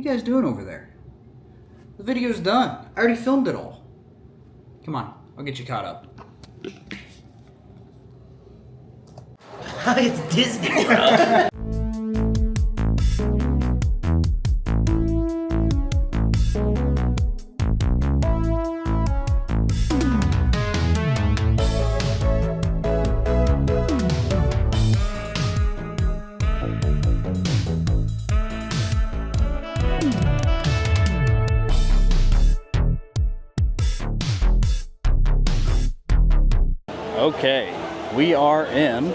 you guys doing over there? The video's done. I already filmed it all. Come on, I'll get you caught up. It's Disney, bro. Okay, we are in,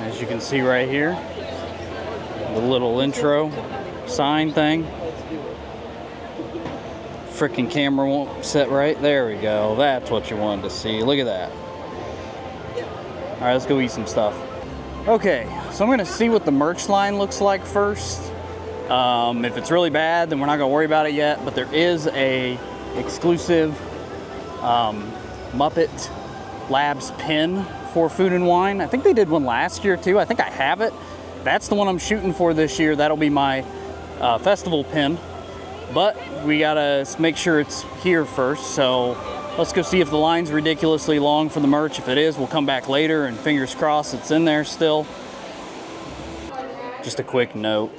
as you can see right here, the little intro sign thing. Freaking camera won't set right. There we go. That's what you wanted to see. Look at that. All right, let's go eat some stuff. Okay, so I'm gonna see what the merch line looks like first. If it's really bad, then we're not gonna worry about it yet, but there is a exclusive Muppet Labs pin for Food and Wine. I think they did one last year too. I think I have it. That's the one I'm shooting for this year. That'll be my festival pin. But we gotta make sure it's here first. So let's go see if the line's ridiculously long for the merch. If it is, we'll come back later and fingers crossed it's in there still. Just a quick note.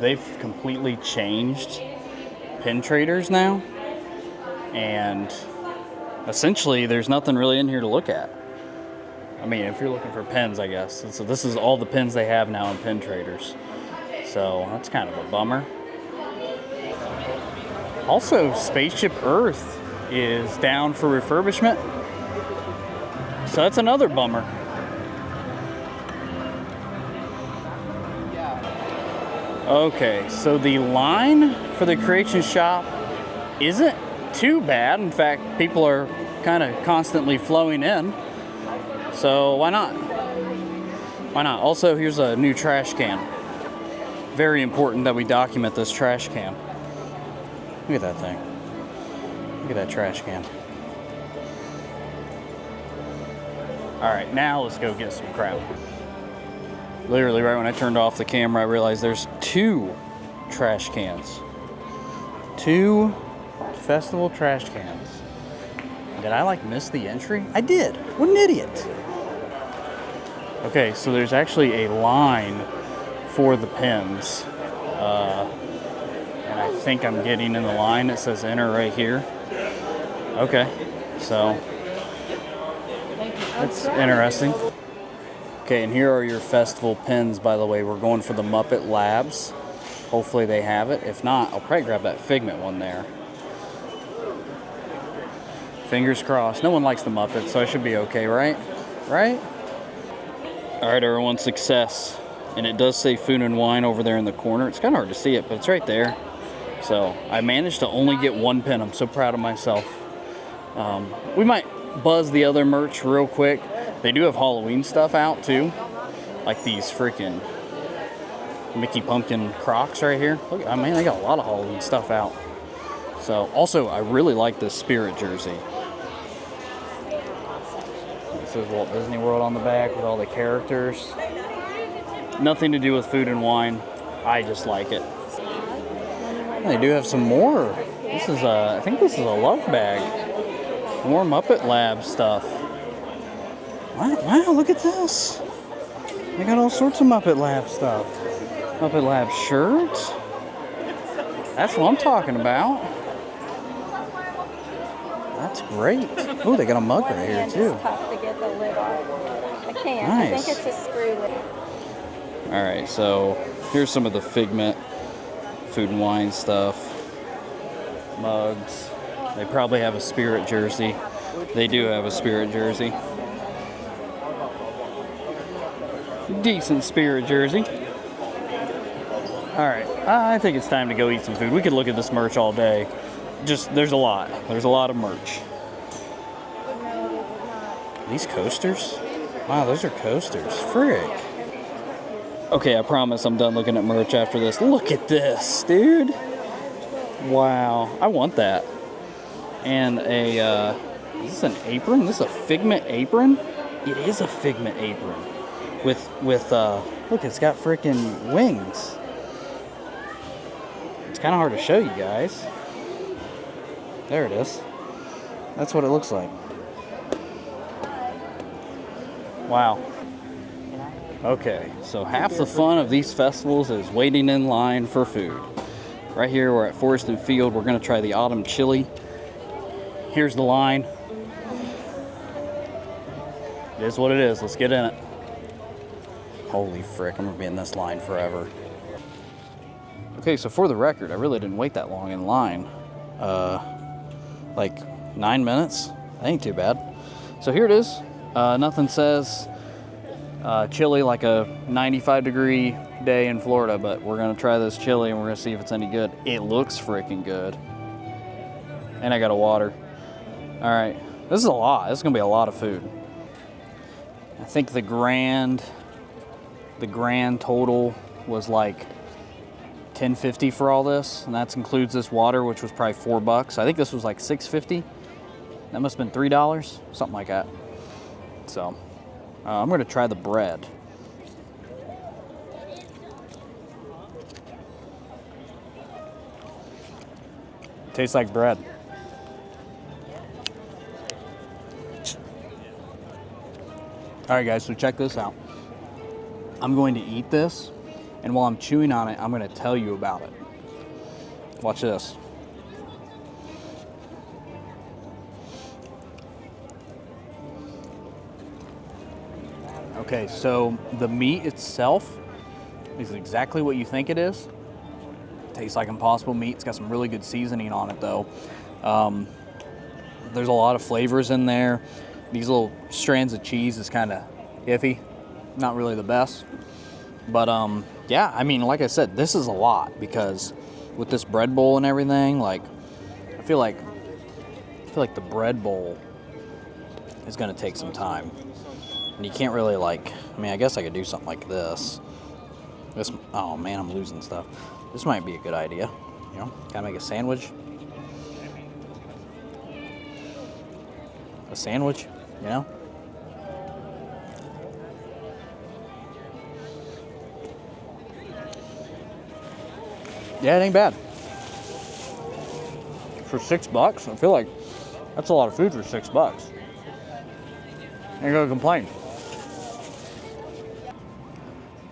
They've completely changed pin traders now. And essentially, there's nothing really in here to look at. I mean, if you're looking for pins, I guess. So this is all the pins they have now in pin traders. So that's kind of a bummer. Also, Spaceship Earth is down for refurbishment. So that's another bummer. Okay, so the line for the Creation Shop isn't too bad. In fact, people are kind of constantly flowing in. So why not? Why not? Also, here's a new trash can. Very important that we document this trash can. Look at that thing. Look at that trash can. All right, now let's go get some crap. Literally right when I turned off the camera, I realized there's 2 trash cans. 2 festival trash cans. Did I miss the entry? I did. What an idiot. Okay, so there's actually a line for the pins. And I think I'm getting in the line. It says enter right here. Okay, so that's interesting. Okay, and here are your festival pins, by the way. We're going for the Muppet Labs. Hopefully they have it. If not, I'll probably grab that Figment one there. Fingers crossed. No one likes the Muppets, so I should be okay, right? Right? All right, everyone, success. And it does say Food and Wine over there in the corner. It's kind of hard to see it, but it's right there. So I managed to only get 1 pin. I'm so proud of myself. We might buzz the other merch real quick. They do have Halloween stuff out too. Like these freaking Mickey Pumpkin Crocs right here. Look, I mean, they got a lot of Halloween stuff out. So, also, I really like this Spirit jersey. It says Walt Disney World on the back with all the characters. Nothing to do with Food and Wine. I just like it. They do have some more. This is I think this is a love bag. More Muppet Lab stuff. Wow, look at this. They got all sorts of Muppet Lab stuff. Muppet Lab shirts. That's what I'm talking about. That's great. Oh, they got a mug right here too. It's tough to get the lid off. I can't. Nice. I think it's a screw lid. All right, so here's some of the Figment Food and Wine stuff. Mugs. They probably have a Spirit jersey. They do have a Spirit jersey. Decent Spirit jersey. All right, I think it's time to go eat some food. We could look at this merch all day. There's a lot. There's a lot of merch. These coasters? Wow, those are coasters. Frick. Okay, I promise I'm done looking at merch after this. Look at this, dude. Wow, I want that. And is this an apron? This is a Figment apron? It is a Figment apron. With look, it's got freaking wings. It's kind of hard to show you guys. There it is. That's what it looks like. Wow. Okay, so half the fun of these festivals is waiting in line for food. Right here, we're at Forest and Field. We're gonna try the autumn chili. Here's the line. It is what it is. Let's get in it. Holy frick, I'm gonna be in this line forever. Okay, so for the record, I really didn't wait that long in line. Like 9 minutes. That ain't too bad. So here it is. Nothing says chili like a 95-degree day in Florida, but we're gonna try this chili and we're gonna see if it's any good. It looks freaking good. And I got a water. All right, this is a lot. This is gonna be a lot of food. I think the grand total was like $10.50 for all this, and that includes this water, which was probably $4. I think this was like $6.50. That must have been $3, something like that. So I'm gonna try the bread. Tastes like bread. All right, guys, so check this out. I'm going to eat this, and while I'm chewing on it, I'm going to tell you about it. Watch this. Okay, so the meat itself is exactly what you think it is. Tastes like Impossible meat. It's got some really good seasoning on it, though. There's a lot of flavors in there. These little strands of cheese is kind of iffy. Not really the best. But yeah, I mean, like I said, this is a lot because with this bread bowl and everything, like I feel like the bread bowl is going to take some time. And you can't really like, I mean, I guess I could do something like this. Oh man, I'm losing stuff. This might be a good idea. You know, kind of make a sandwich. A sandwich, you know? Yeah, it ain't bad. For $6, I feel like that's a lot of food for $6. Ain't gonna complain.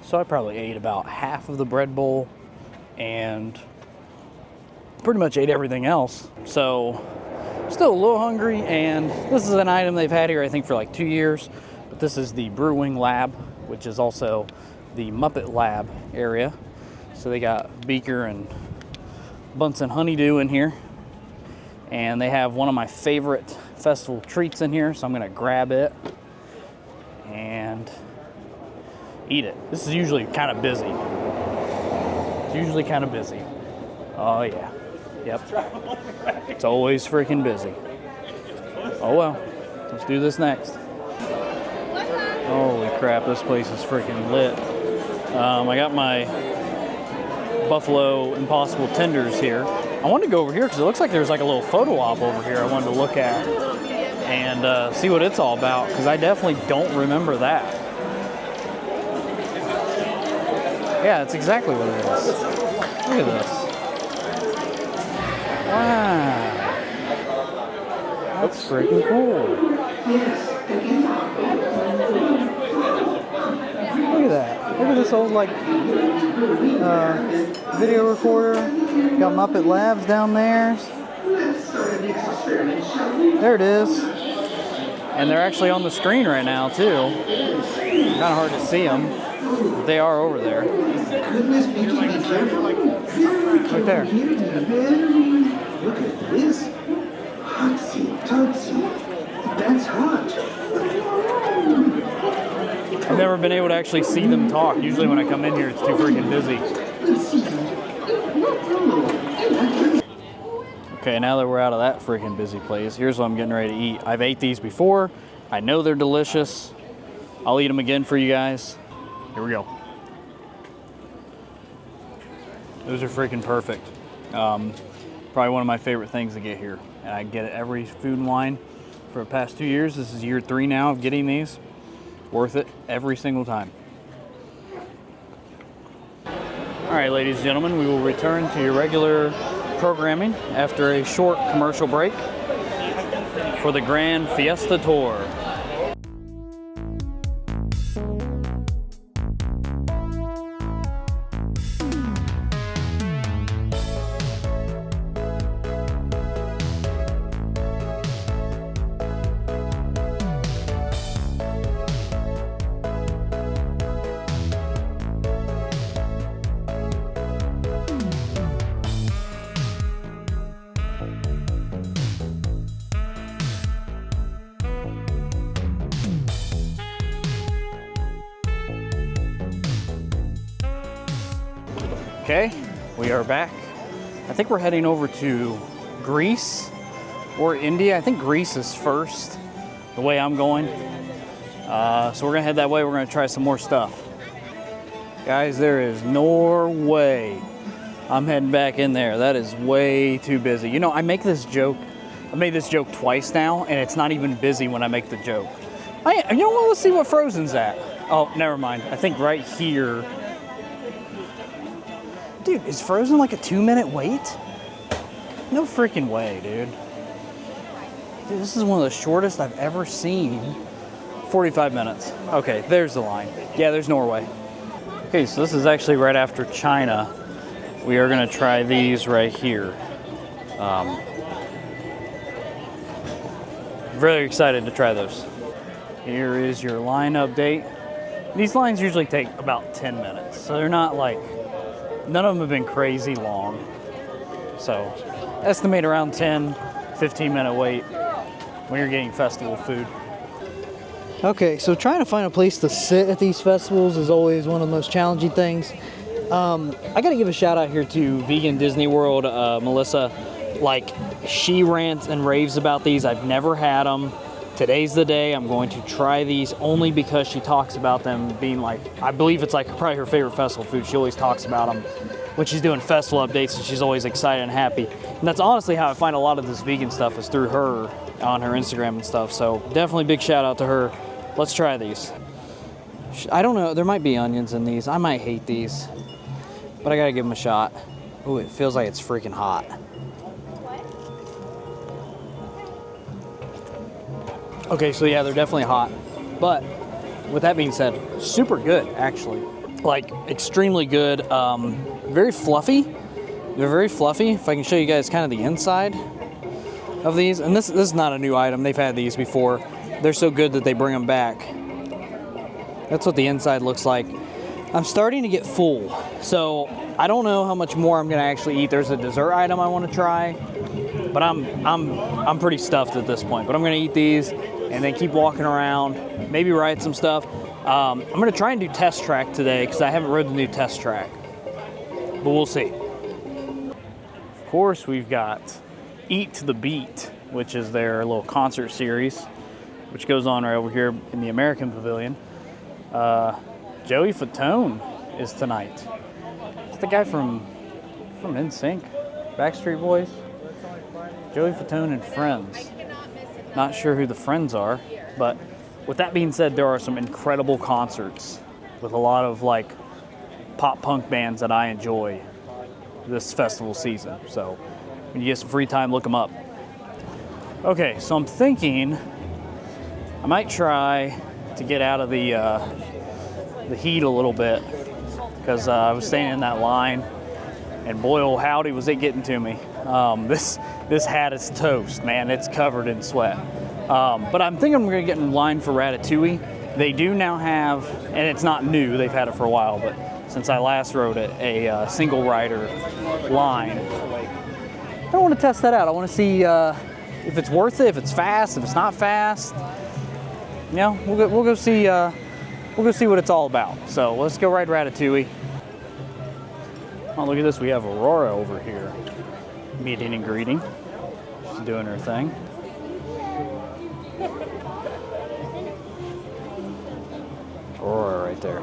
So I probably ate about half of the bread bowl and pretty much ate everything else. So still a little hungry, and this is an item they've had here I think for like 2 years. But this is the Brewing Lab, which is also the Muppet Lab area. So they got Beaker and Bunsen Honeydew in here. And they have one of my favorite festival treats in here, so I'm gonna grab it and eat it. This is usually kind of busy. It's usually kind of busy. Oh yeah, yep. It's always freaking busy. Oh well, let's do this next. Holy crap, this place is freaking lit. I got my Buffalo Impossible tenders here. I wanted to go over here because it looks like there's like a little photo op over here I wanted to look at and see what it's all about, because I definitely don't remember that. Yeah, it's exactly what it is. Look at this. Wow. That's freaking cool. Look at that. Look at this old like video recorder. Got Muppet Labs down there. There it is. And they're actually on the screen right now too. Kind of hard to see them, but they are over there. Right there. Look at this. Hotsy totsy. That's hot. I've never been able to actually see them talk. Usually when I come in here, it's too freaking busy. Okay, now that we're out of that freaking busy place, here's what I'm getting ready to eat. I've ate these before. I know they're delicious. I'll eat them again for you guys. Here we go. Those are freaking perfect. Probably one of my favorite things to get here. And I get it every Food and Wine for the past 2 years. This is year 3 now of getting these. Worth it every single time. All right, ladies and gentlemen, we will return to your regular programming after a short commercial break for the Grand Fiesta Tour. Okay, we are back. I think we're heading over to Greece or India. I think Greece is first, the way I'm going. So we're gonna head that way. We're gonna try some more stuff. Guys, there is no way I'm heading back in there. That is way too busy. You know, I make this joke. I made this joke twice now, and it's not even busy when I make the joke. You know what? Let's see what Frozen's at. Oh, never mind. I think right here. Dude, is Frozen like a 2-minute wait? No freaking way, dude. Dude, this is one of the shortest I've ever seen. 45 minutes. Okay, there's the line. Yeah, there's Norway. Okay, so this is actually right after China. We are gonna try these right here. Very excited to try those. Here is your line update. These lines usually take about 10 minutes, so they're not like, none of them have been crazy long. So estimate around 10, 15-minute wait when you're getting festival food. Okay, so trying to find a place to sit at these festivals is always one of the most challenging things. I gotta give a shout out here to Vegan Disney World, Melissa. Like, she rants and raves about these. I've never had them. Today's the day. I'm going to try these only because she talks about them being like, I believe it's like probably her favorite festival food. She always talks about them when she's doing festival updates, and she's always excited and happy. And that's honestly how I find a lot of this vegan stuff, is through her on her Instagram and stuff. So definitely big shout out to her. Let's try these. I don't know, there might be onions in these. I might hate these, but I gotta give them a shot. Ooh, it feels like it's freaking hot. Okay, so yeah, they're definitely hot. But with that being said, super good, actually. Like, extremely good. Very fluffy. They're very fluffy. If I can show you guys kind of the inside of these. And this is not a new item. They've had these before. They're so good that they bring them back. That's what the inside looks like. I'm starting to get full. So I don't know how much more I'm gonna actually eat. There's a dessert item I want to try, but I'm pretty stuffed at this point. But I'm gonna eat these and then keep walking around, maybe ride some stuff. I'm gonna try and do Test Track today because I haven't rode the new Test Track, but we'll see. Of course, we've got Eat to the Beat, which is their little concert series, which goes on right over here in the American Pavilion. Joey Fatone is tonight. It's the guy from NSYNC, Backstreet Boys. Joey Fatone and Friends. Not sure who the friends are, but with that being said, there are some incredible concerts with a lot of like pop punk bands that I enjoy this festival season. So when you get some free time, look them up. Okay, so I'm thinking I might try to get out of the heat a little bit, because I was staying in that line, and boy, oh howdy, was it getting to me. This hat is toast, man. It's covered in sweat. But I'm thinking we're gonna get in line for Ratatouille. They do now have, and it's not new, they've had it for a while, but since I last rode it, a single rider line. I want to test that out. I want to see if it's worth it, if it's fast, if it's not fast. You know, we'll go see what it's all about. So let's go ride Ratatouille. Oh, look at this. We have Aurora over here, meeting and greeting. She's doing her thing. Aurora right there.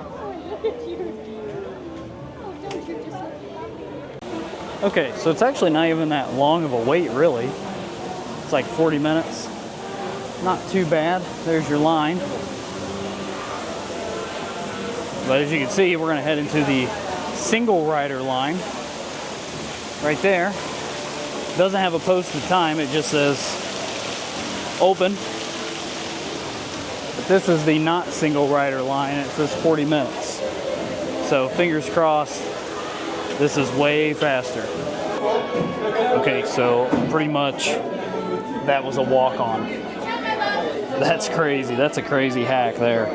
Okay, so it's actually not even that long of a wait, really. It's like 40 minutes. Not too bad. There's your line. But as you can see, we're going to head into the single rider line right there. Doesn't have a posted time, it just says open. But this is the not single rider line, it says 40 minutes. So fingers crossed, this is way faster. Okay, so pretty much that was a walk-on. That's crazy, that's a crazy hack there.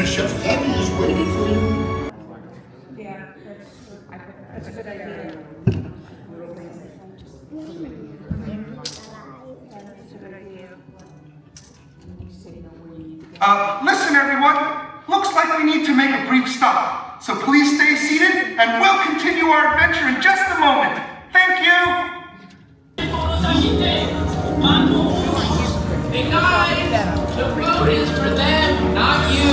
Chef Abby is waiting for you. That's a good idea. Listen, everyone. Looks like we need to make a brief stop. So please stay seated, and we'll continue our adventure in just a moment. Thank you. Hey guys, the food is for them, not you.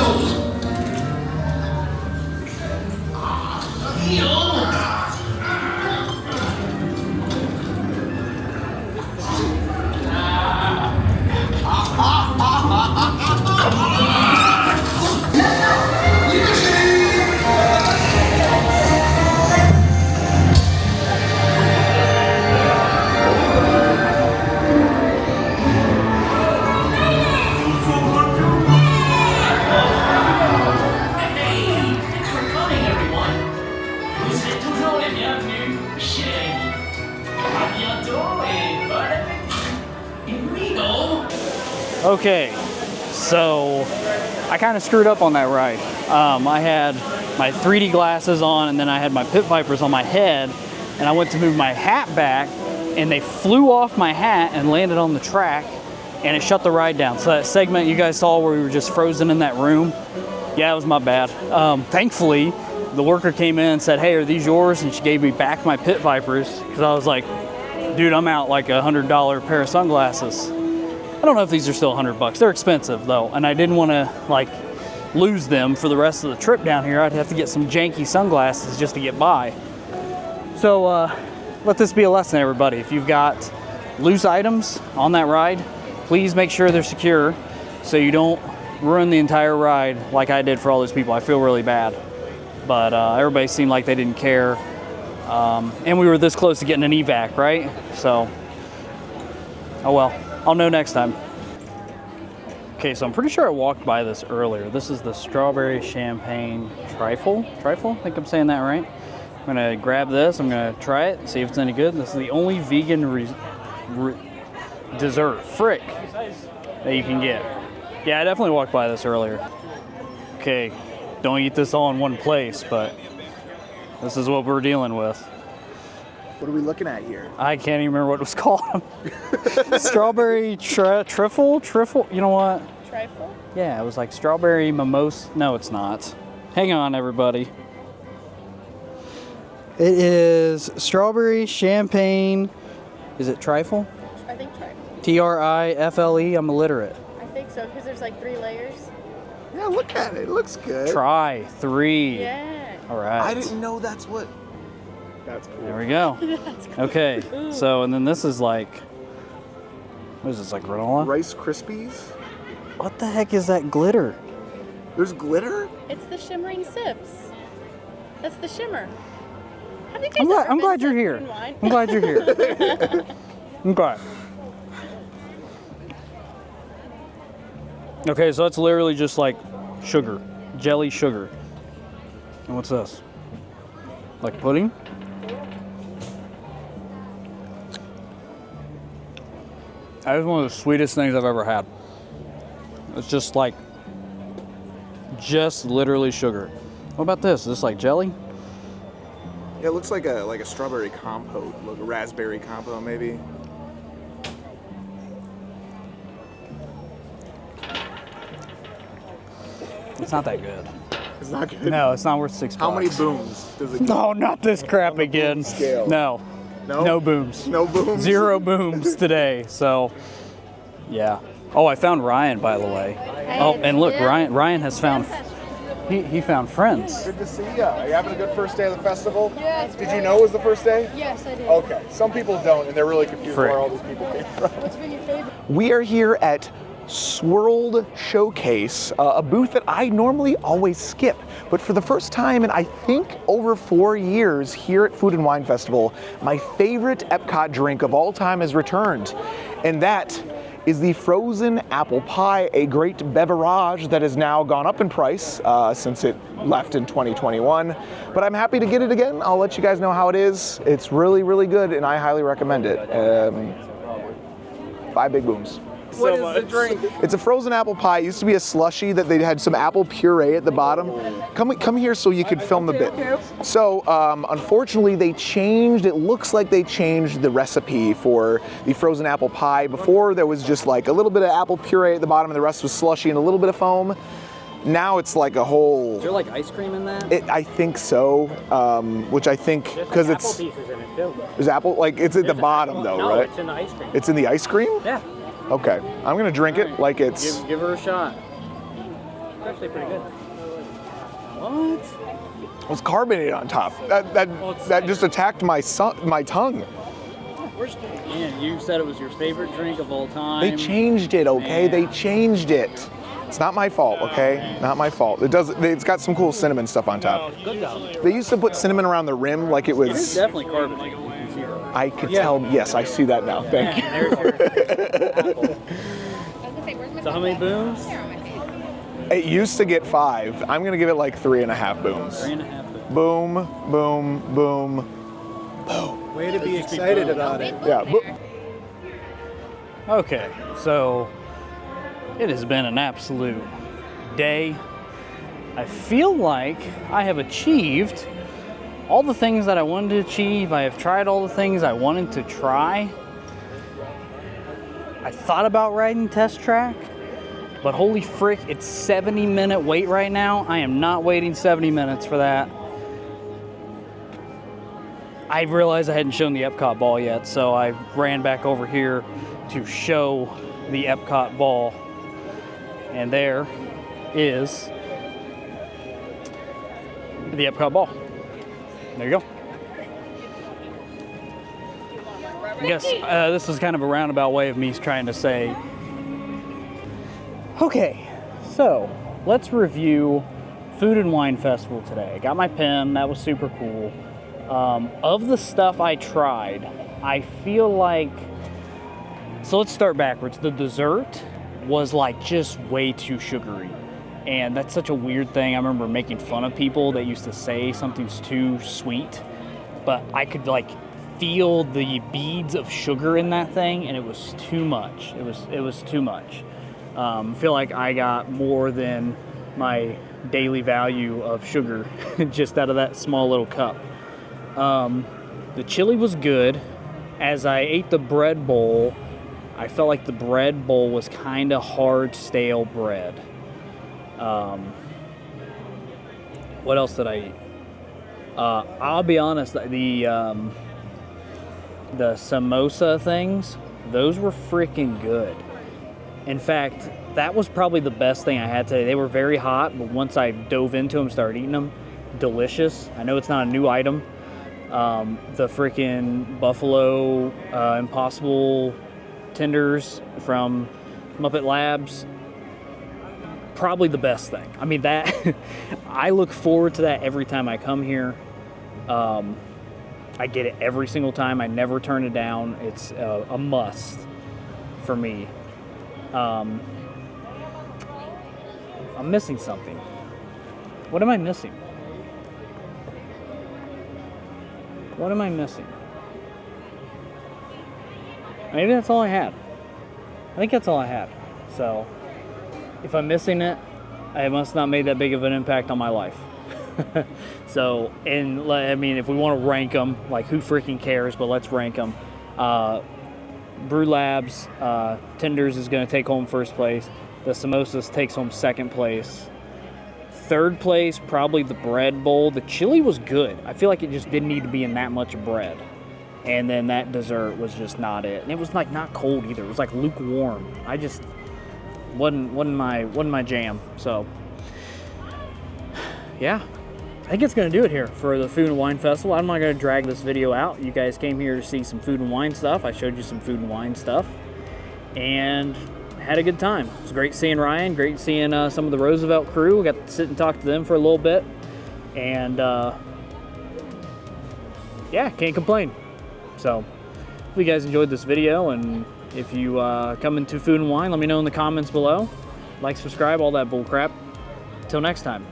Okay, so I kind of screwed up on that ride. I had my 3D glasses on, and then I had my pit vipers on my head, and I went to move my hat back, and they flew off my hat and landed on the track, and it shut the ride down. So that segment you guys saw where we were just frozen in that room, yeah, it was my bad. Thankfully, the worker came in and said, hey, are these yours? And she gave me back my pit vipers, because I was like, dude, I'm out like $100 pair of sunglasses. I don't know if these are still $100. They're expensive though, and I didn't want to like lose them for the rest of the trip down here. I'd have to get some janky sunglasses just to get by. So let this be a lesson, everybody. If you've got loose items on that ride, please make sure they're secure so you don't ruin the entire ride like I did for all those people. I feel really bad, but everybody seemed like they didn't care, and we were this close to getting an evac, right? So, oh well. I'll know next time. Okay, so I'm pretty sure I walked by this earlier. This is the strawberry champagne trifle. Trifle? I think I'm saying that right. I'm gonna grab this. I'm gonna try it, see if it's any good. This is the only vegan dessert, frick, that you can get. Yeah, I definitely walked by this earlier. Okay, don't eat this all in one place, but this is what we're dealing with. What are we looking at here? I can't even remember what it was called. Strawberry trifle? You know what? Trifle? Yeah, it was like strawberry mimosa. No, it's not. Hang on, everybody. It is strawberry champagne. Is it trifle? I think trifle. Trifle. I'm illiterate. I think so, because there's like 3 layers. Yeah, look at it. It looks good. Try 3. Yeah. All right. I didn't know that's what. That's cool. There we go. Okay. So, and then this is like, what is this, like granola? Rice Krispies? What the heck is that glitter? There's glitter? It's the shimmering sips. That's the shimmer. Have you guys I'm glad you're here. I'm glad you're here. Okay. Okay, so that's literally just like sugar, jelly sugar. And what's this? Like pudding? That is one of the sweetest things I've ever had. It's just like, just literally sugar. What about this? Is this like jelly? Yeah, it looks like a strawberry compote, like a raspberry compote maybe. It's not that good. It's not good. No, it's not worth $6. How many booms does it get? No, not this crap again. scale. No. No? No booms. No booms? 0 booms today. So, yeah. Oh, I found Ryan, by the way. Oh, and look, Yeah. Ryan has found He found friends. Good to see you. Are you having a good first day of the festival? Yes. Did you know it was the first day? Yes, I did. Okay. Some people don't, and they're really confused Frick. where all these people came from. What's been your favorite? We are here at Swirled Showcase, a booth that I normally always skip. But for the first time in I think over 4 years here at Food and Wine Festival, my favorite Epcot drink of all time has returned. And that is the frozen apple pie, a great beverage that has now gone up in price since it left in 2021. But I'm happy to get it again. I'll let you guys know how it is. It's really, really good, and I highly recommend it. 5 big booms. What is the drink? It's a frozen apple pie. It used to be a slushie that they had some apple puree at the bottom. Come here so you could film the bit. So unfortunately they changed, it looks like they changed the recipe for the frozen apple pie. Before there was just like a little bit of apple puree at the bottom and the rest was slushy and a little bit of foam. Now it's like a whole... Is there like ice cream in that? I think so, which I think, because it's... Apple pieces in it too. There's apple, like it's at the bottom though, No, right? it's in the ice cream. It's in the ice cream? Yeah. Okay, I'm gonna drink it like it's... Give her a shot. It's actually pretty good. What? It's carbonated on top. That just attacked my tongue. And you said it was your favorite drink of all time. They changed it, okay? Man. They changed it. It's not my fault, okay? Not my fault. It's got some cool cinnamon stuff on top. Good though. They used to put cinnamon around the rim like it It's was... definitely carbonated. You can see it. I could tell, yes, I see that now, thank you. There's your apple. So how many booms? It used to get 5. I'm gonna give it like 3.5 booms. 3.5 booms. Boom, boom, boom. Way to be excited about it. Yeah, Okay, so it has been an absolute day. I feel like I have achieved all the things that I wanted to achieve. I have tried all the things I wanted to try. I thought about riding Test Track, but holy frick, it's 70-minute wait right now. I am not waiting 70 minutes for that. I realized I hadn't shown the Epcot ball yet, so I ran back over here to show the Epcot ball. And there is the Epcot ball. There you go. I guess this is kind of a roundabout way of me trying to say, okay, so let's review Food and Wine Festival today. I got my pen, that was super cool. Of the stuff I tried, I feel like, so let's start backwards. The dessert was like just way too sugary. And that's such a weird thing. I remember making fun of people that used to say something's too sweet, but I could like feel the beads of sugar in that thing, and it was too much. It was too much. I feel like I got more than my daily value of sugar just out of that small little cup. The chili was good. As I ate the bread bowl, I felt like the bread bowl was kind of hard, stale bread. What else did I eat? I'll be honest, the samosa things, those were freaking good. In fact, that was probably the best thing I had today. They were very hot, but once I dove into them, started eating them, delicious. I know it's not a new item. The freaking Buffalo Impossible tenders from Muppet Labs, probably the best thing. I mean, that I look forward to that every time I come here. I get it every single time. I never turn it down. It's a must for me. I'm missing something. What am I missing? What am I missing? Maybe that's all I had. I think that's all I had. So, if I'm missing it, I must not made that big of an impact on my life. So, and I mean, if we want to rank them, like who freaking cares, but let's rank them. Brew Labs, Tenders is going to take home first place. The Samosas takes home second place. Third place, probably the bread bowl. The chili was good. I feel like it just didn't need to be in that much bread. And then that dessert was just not it. And it was like not cold either. It was like lukewarm. I just wasn't my jam. So yeah, I think it's gonna do it here for the Food and Wine Festival. I'm not gonna drag this video out. You guys came here to see some food and wine stuff. I showed you some food and wine stuff and had a good time. It was great seeing Ryan, great seeing some of the Roosevelt crew. We got to sit and talk to them for a little bit. And yeah, can't complain. So if you guys enjoyed this video, and if you come into Food and Wine, let me know in the comments below. Like, subscribe, all that bull crap. Till next time.